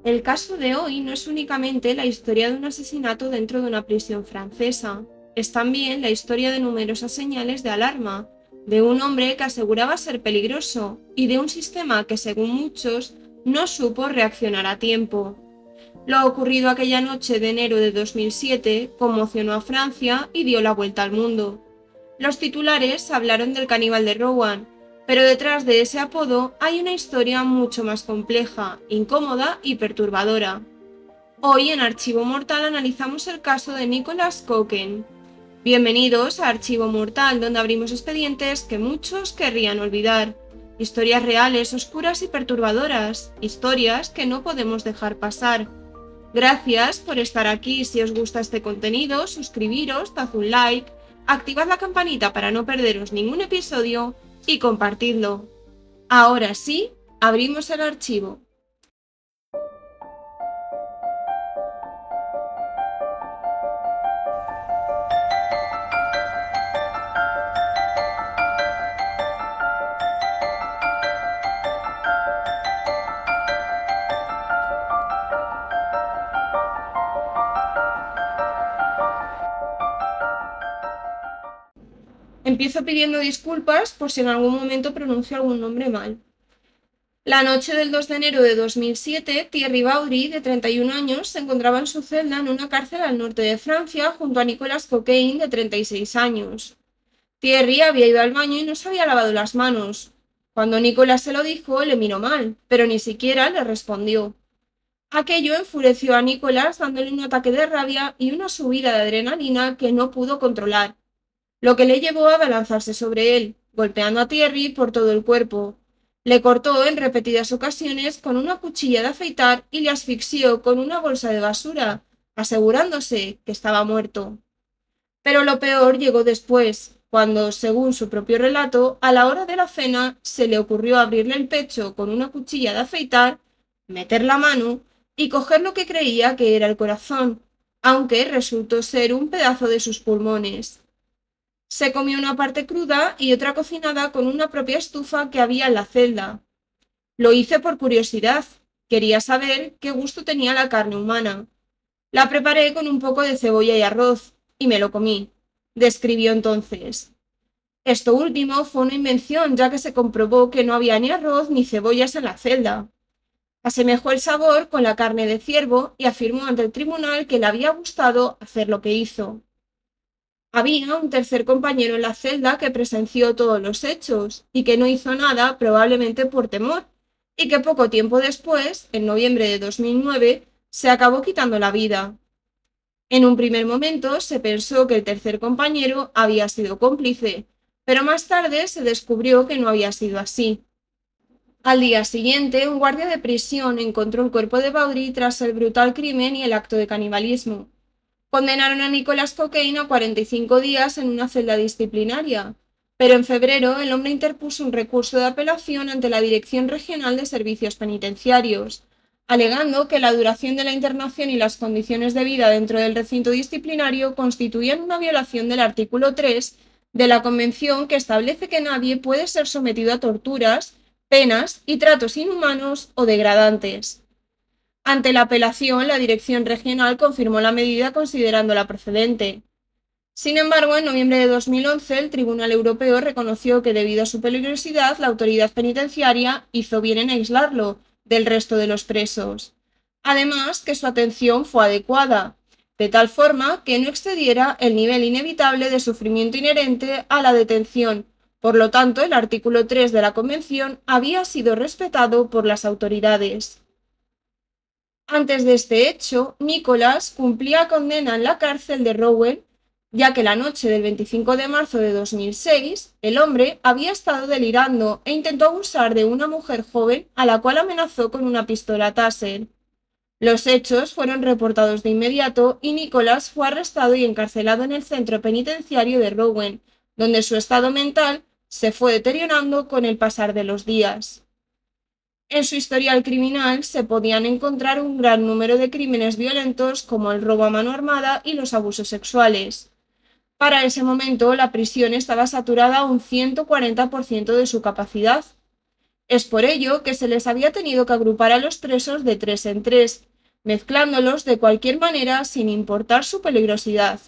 El caso de hoy no es únicamente la historia de un asesinato dentro de una prisión francesa, es también la historia de numerosas señales de alarma, de un hombre que aseguraba ser peligroso y de un sistema que, según muchos, no supo reaccionar a tiempo. Lo ocurrido aquella noche de enero de 2007 conmocionó a Francia y dio la vuelta al mundo. Los titulares hablaron del caníbal de Rowan, pero detrás de ese apodo hay una historia mucho más compleja, incómoda y perturbadora. Hoy en Archivo Mortal analizamos el caso de Nicholas Cocken. Bienvenidos a Archivo Mortal, donde abrimos expedientes que muchos querrían olvidar. Historias reales, oscuras y perturbadoras, historias que no podemos dejar pasar. Gracias por estar aquí. Si os gusta este contenido, suscribiros, dad un like, activad la campanita para no perderos ningún episodio y compartidlo. Ahora sí, abrimos el archivo. Empiezo pidiendo disculpas por si en algún momento pronuncio algún nombre mal. La noche del 2 de enero de 2007, Thierry Baudry, de 31 años, se encontraba en su celda en una cárcel al norte de Francia junto a Nicolas Cocaine, de 36 años. Thierry había ido al baño y no se había lavado las manos. Cuando Nicolas se lo dijo, le miró mal, pero ni siquiera le respondió. Aquello enfureció a Nicolas, dándole un ataque de rabia y una subida de adrenalina que no pudo controlar, lo que le llevó a abalanzarse sobre él, golpeando a Thierry por todo el cuerpo. Le cortó en repetidas ocasiones con una cuchilla de afeitar y le asfixió con una bolsa de basura, asegurándose que estaba muerto. Pero lo peor llegó después, cuando, según su propio relato, a la hora de la cena se le ocurrió abrirle el pecho con una cuchilla de afeitar, meter la mano y coger lo que creía que era el corazón, aunque resultó ser un pedazo de sus pulmones. Se comió una parte cruda y otra cocinada con una propia estufa que había en la celda. Lo hice por curiosidad. Quería saber qué gusto tenía la carne humana. La preparé con un poco de cebolla y arroz, y me lo comí. Describió entonces. Esto último fue una invención, ya que se comprobó que no había ni arroz ni cebollas en la celda. Asemejó el sabor con la carne de ciervo y afirmó ante el tribunal que le había gustado hacer lo que hizo. Había un tercer compañero en la celda que presenció todos los hechos y que no hizo nada, probablemente por temor, y que poco tiempo después, en noviembre de 2009, se acabó quitando la vida. En un primer momento se pensó que el tercer compañero había sido cómplice, pero más tarde se descubrió que no había sido así. Al día siguiente, un guardia de prisión encontró el cuerpo de Baudry tras el brutal crimen y el acto de canibalismo. Condenaron a Nicolas Cocaine a 45 días en una celda disciplinaria, pero en febrero el hombre interpuso un recurso de apelación ante la Dirección Regional de Servicios Penitenciarios, alegando que la duración de la internación y las condiciones de vida dentro del recinto disciplinario constituían una violación del artículo 3 de la Convención, que establece que nadie puede ser sometido a torturas, penas y tratos inhumanos o degradantes. Ante la apelación, la Dirección Regional confirmó la medida considerándola procedente. Sin embargo, en noviembre de 2011, el Tribunal Europeo reconoció que, debido a su peligrosidad, la autoridad penitenciaria hizo bien en aislarlo del resto de los presos. Además, que su atención fue adecuada, de tal forma que no excediera el nivel inevitable de sufrimiento inherente a la detención. Por lo tanto, el artículo 3 de la Convención había sido respetado por las autoridades. Antes de este hecho, Nicholas cumplía condena en la cárcel de Rowan, ya que la noche del 25 de marzo de 2006, el hombre había estado delirando e intentó abusar de una mujer joven a la cual amenazó con una pistola Taser. Los hechos fueron reportados de inmediato y Nicholas fue arrestado y encarcelado en el centro penitenciario de Rowan, donde su estado mental se fue deteriorando con el pasar de los días. En su historial criminal se podían encontrar un gran número de crímenes violentos como el robo a mano armada y los abusos sexuales. Para ese momento, la prisión estaba saturada a un 140% de su capacidad. Es por ello que se les había tenido que agrupar a los presos de tres en tres, mezclándolos de cualquier manera sin importar su peligrosidad.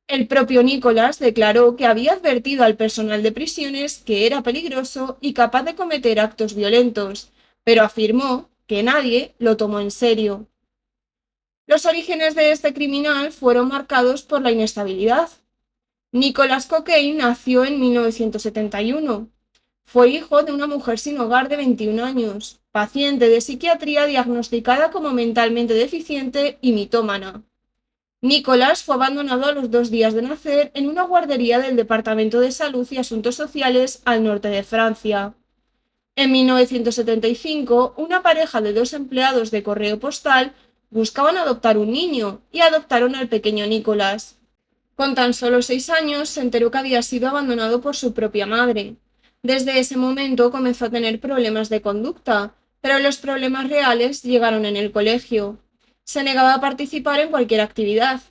El propio Nicolás declaró que había advertido al personal de prisiones que era peligroso y capaz de cometer actos violentos, pero afirmó que nadie lo tomó en serio. Los orígenes de este criminal fueron marcados por la inestabilidad. Nicolas Cockayne nació en 1971. Fue hijo de una mujer sin hogar de 21 años, paciente de psiquiatría diagnosticada como mentalmente deficiente y mitómana. Nicolás fue abandonado a los 2 días de nacer en una guardería del Departamento de Salud y Asuntos Sociales al norte de Francia. En 1975, una pareja de dos empleados de correo postal buscaban adoptar un niño y adoptaron al pequeño Nicolás. Con tan solo 6 años se enteró que había sido abandonado por su propia madre. Desde ese momento comenzó a tener problemas de conducta, pero los problemas reales llegaron en el colegio. Se negaba a participar en cualquier actividad.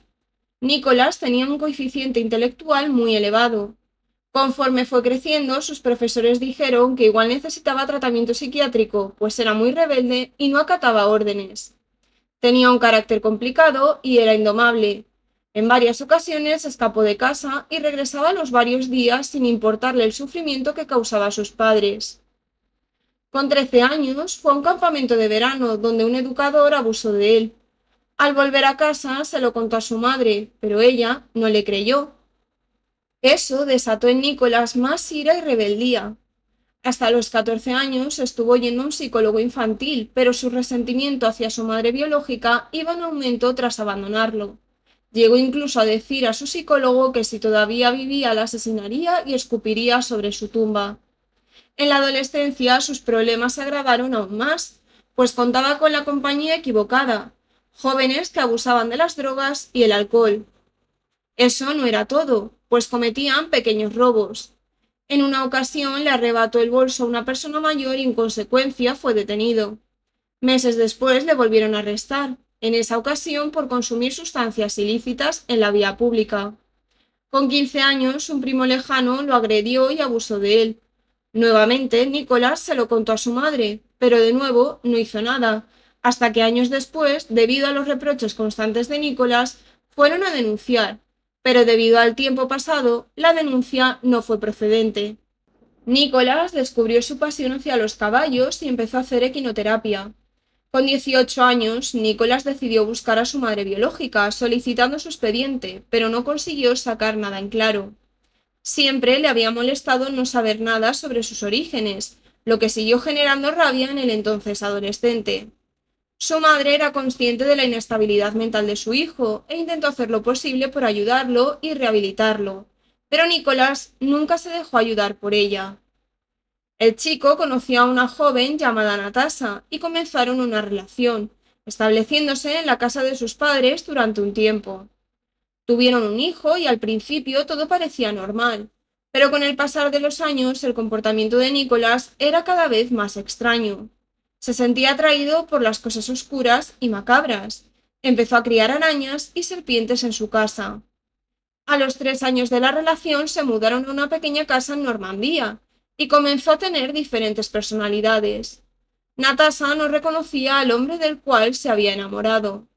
Nicolás tenía un coeficiente intelectual muy elevado. Conforme fue creciendo, sus profesores dijeron que igual necesitaba tratamiento psiquiátrico, pues era muy rebelde y no acataba órdenes. Tenía un carácter complicado y era indomable. En varias ocasiones escapó de casa y regresaba a los varios días sin importarle el sufrimiento que causaba a sus padres. Con 13 años fue a un campamento de verano donde un educador abusó de él. Al volver a casa se lo contó a su madre, pero ella no le creyó. Eso desató en Nicolás más ira y rebeldía. Hasta los 14 años estuvo yendo a un psicólogo infantil, pero su resentimiento hacia su madre biológica iba en aumento tras abandonarlo. Llegó incluso a decir a su psicólogo que si todavía vivía la asesinaría y escupiría sobre su tumba. En la adolescencia sus problemas se agravaron aún más, pues contaba con la compañía equivocada, jóvenes que abusaban de las drogas y el alcohol. Eso no era todo, pues cometían pequeños robos. En una ocasión le arrebató el bolso a una persona mayor y en consecuencia fue detenido. Meses después le volvieron a arrestar, en esa ocasión por consumir sustancias ilícitas en la vía pública. Con 15 años, un primo lejano lo agredió y abusó de él. Nuevamente, Nicolás se lo contó a su madre, pero de nuevo no hizo nada, hasta que años después, debido a los reproches constantes de Nicolás, fueron a denunciar, pero debido al tiempo pasado, la denuncia no fue procedente. Nicolás descubrió su pasión hacia los caballos y empezó a hacer equinoterapia. Con 18 años, Nicolás decidió buscar a su madre biológica, solicitando su expediente, pero no consiguió sacar nada en claro. Siempre le había molestado no saber nada sobre sus orígenes, lo que siguió generando rabia en el entonces adolescente. Su madre era consciente de la inestabilidad mental de su hijo e intentó hacer lo posible por ayudarlo y rehabilitarlo, pero Nicolás nunca se dejó ayudar por ella. El chico conoció a una joven llamada Natasha y comenzaron una relación, estableciéndose en la casa de sus padres durante un tiempo. Tuvieron un hijo y al principio todo parecía normal, pero con el pasar de los años el comportamiento de Nicolás era cada vez más extraño. Se sentía atraído por las cosas oscuras y macabras. Empezó a criar arañas y serpientes en su casa. A los 3 años de la relación se mudaron a una pequeña casa en Normandía y comenzó a tener diferentes personalidades. Natasha no reconocía al hombre del cual se había enamorado.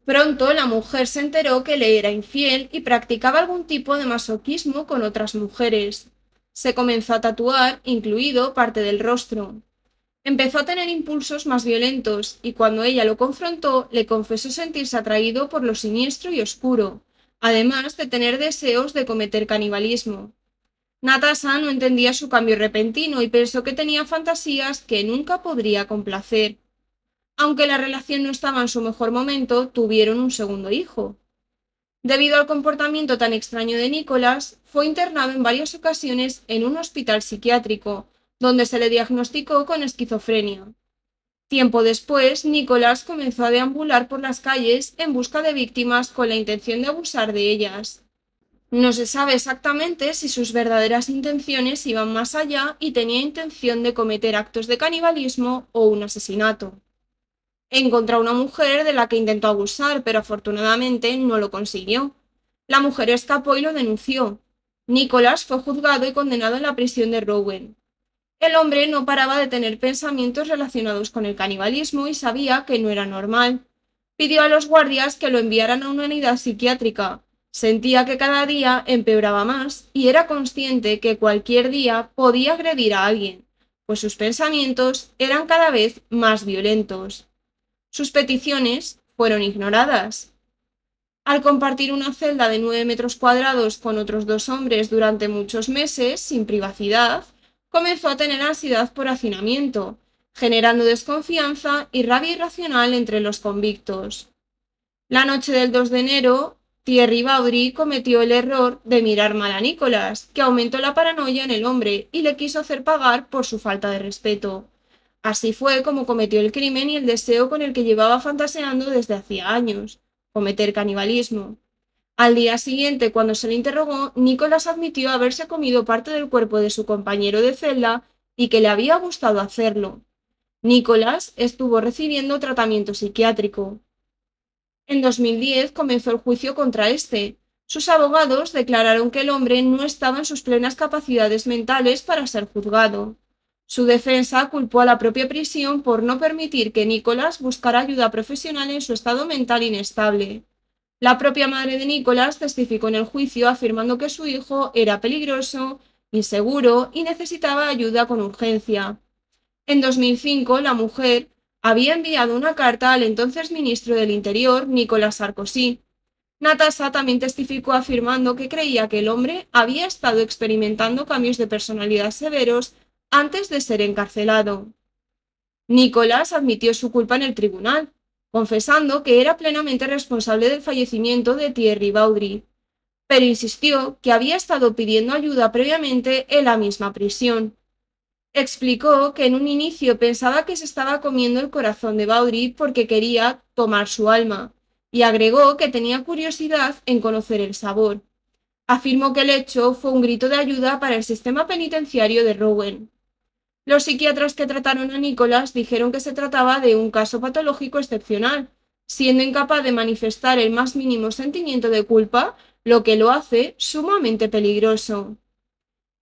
Pronto la mujer se enteró que le era infiel y practicaba algún tipo de masoquismo con otras mujeres. Se comenzó a tatuar, incluido parte del rostro. Empezó a tener impulsos más violentos y cuando ella lo confrontó, le confesó sentirse atraído por lo siniestro y oscuro, además de tener deseos de cometer canibalismo. Natasha no entendía su cambio repentino y pensó que tenía fantasías que nunca podría complacer. Aunque la relación no estaba en su mejor momento, tuvieron un segundo hijo. Debido al comportamiento tan extraño de Nicolás, fue internado en varias ocasiones en un hospital psiquiátrico, donde se le diagnosticó con esquizofrenia. Tiempo después, Nicolás comenzó a deambular por las calles en busca de víctimas con la intención de abusar de ellas. No se sabe exactamente si sus verdaderas intenciones iban más allá y tenía intención de cometer actos de canibalismo o un asesinato. Encontró a una mujer de la que intentó abusar, pero afortunadamente no lo consiguió. La mujer escapó y lo denunció. Nicolás fue juzgado y condenado en la prisión de Rouen. El hombre no paraba de tener pensamientos relacionados con el canibalismo y sabía que no era normal. Pidió a los guardias que lo enviaran a una unidad psiquiátrica. Sentía que cada día empeoraba más y era consciente que cualquier día podía agredir a alguien, pues sus pensamientos eran cada vez más violentos. Sus peticiones fueron ignoradas. Al compartir una celda de 9 metros cuadrados con otros 2 hombres durante muchos meses, sin privacidad, comenzó a tener ansiedad por hacinamiento, generando desconfianza y rabia irracional entre los convictos. La noche del 2 de enero, Thierry Baudry cometió el error de mirar mal a Nicolas, que aumentó la paranoia en el hombre y le quiso hacer pagar por su falta de respeto. Así fue como cometió el crimen y el deseo con el que llevaba fantaseando desde hacía años: cometer canibalismo. Al día siguiente, cuando se le interrogó, Nicolas admitió haberse comido parte del cuerpo de su compañero de celda y que le había gustado hacerlo. Nicolas estuvo recibiendo tratamiento psiquiátrico. En 2010 comenzó el juicio contra este. Sus abogados declararon que el hombre no estaba en sus plenas capacidades mentales para ser juzgado. Su defensa culpó a la propia prisión por no permitir que Nicolas buscara ayuda profesional en su estado mental inestable. La propia madre de Nicolas testificó en el juicio afirmando que su hijo era peligroso, inseguro y necesitaba ayuda con urgencia. En 2005, la mujer había enviado una carta al entonces ministro del Interior, Nicolas Sarkozy. Natasha también testificó afirmando que creía que el hombre había estado experimentando cambios de personalidad severos antes de ser encarcelado. Nicolas admitió su culpa en el tribunal, confesando que era plenamente responsable del fallecimiento de Thierry Baudry, pero insistió que había estado pidiendo ayuda previamente en la misma prisión. Explicó que en un inicio pensaba que se estaba comiendo el corazón de Baudry porque quería tomar su alma, y agregó que tenía curiosidad en conocer el sabor. Afirmó que el hecho fue un grito de ayuda para el sistema penitenciario de Rouen. Los psiquiatras que trataron a Nicolas dijeron que se trataba de un caso patológico excepcional, siendo incapaz de manifestar el más mínimo sentimiento de culpa, lo que lo hace sumamente peligroso.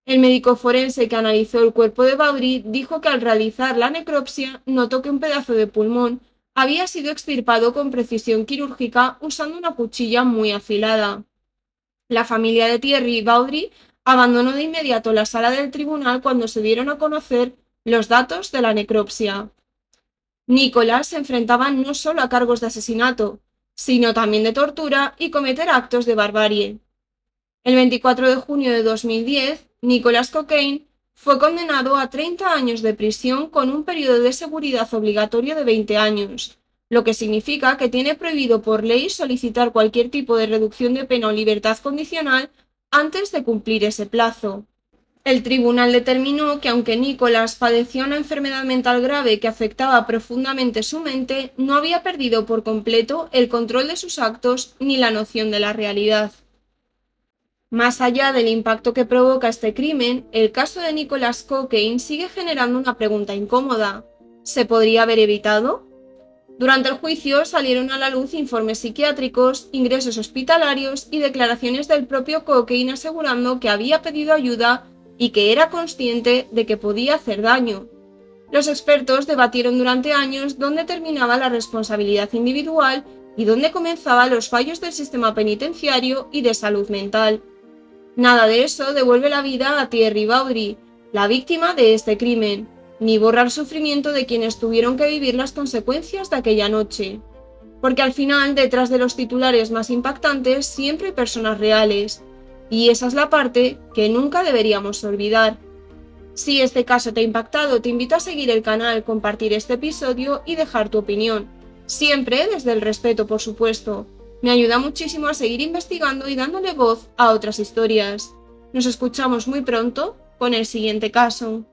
El médico forense que analizó el cuerpo de Baudry dijo que al realizar la necropsia notó que un pedazo de pulmón había sido extirpado con precisión quirúrgica usando una cuchilla muy afilada. La familia de Thierry Baudry abandonó de inmediato la sala del tribunal cuando se dieron a conocer los datos de la necropsia. Nicolas se enfrentaba no solo a cargos de asesinato, sino también de tortura y cometer actos de barbarie. El 24 de junio de 2010, Nicolas Cocaine fue condenado a 30 años de prisión con un periodo de seguridad obligatorio de 20 años, lo que significa que tiene prohibido por ley solicitar cualquier tipo de reducción de pena o libertad condicional antes de cumplir ese plazo. El tribunal determinó que aunque Nicolas padecía una enfermedad mental grave que afectaba profundamente su mente, no había perdido por completo el control de sus actos ni la noción de la realidad. Más allá del impacto que provoca este crimen, el caso de Nicolas Cocaine sigue generando una pregunta incómoda. ¿Se podría haber evitado? Durante el juicio salieron a la luz informes psiquiátricos, ingresos hospitalarios y declaraciones del propio Cocaine asegurando que había pedido ayuda y que era consciente de que podía hacer daño. Los expertos debatieron durante años dónde terminaba la responsabilidad individual y dónde comenzaban los fallos del sistema penitenciario y de salud mental. Nada de eso devuelve la vida a Thierry Baudry, la víctima de este crimen, ni borra el sufrimiento de quienes tuvieron que vivir las consecuencias de aquella noche. Porque al final, detrás de los titulares más impactantes, siempre hay personas reales, y esa es la parte que nunca deberíamos olvidar. Si este caso te ha impactado, te invito a seguir el canal, compartir este episodio y dejar tu opinión. Siempre desde el respeto, por supuesto. Me ayuda muchísimo a seguir investigando y dándole voz a otras historias. Nos escuchamos muy pronto con el siguiente caso.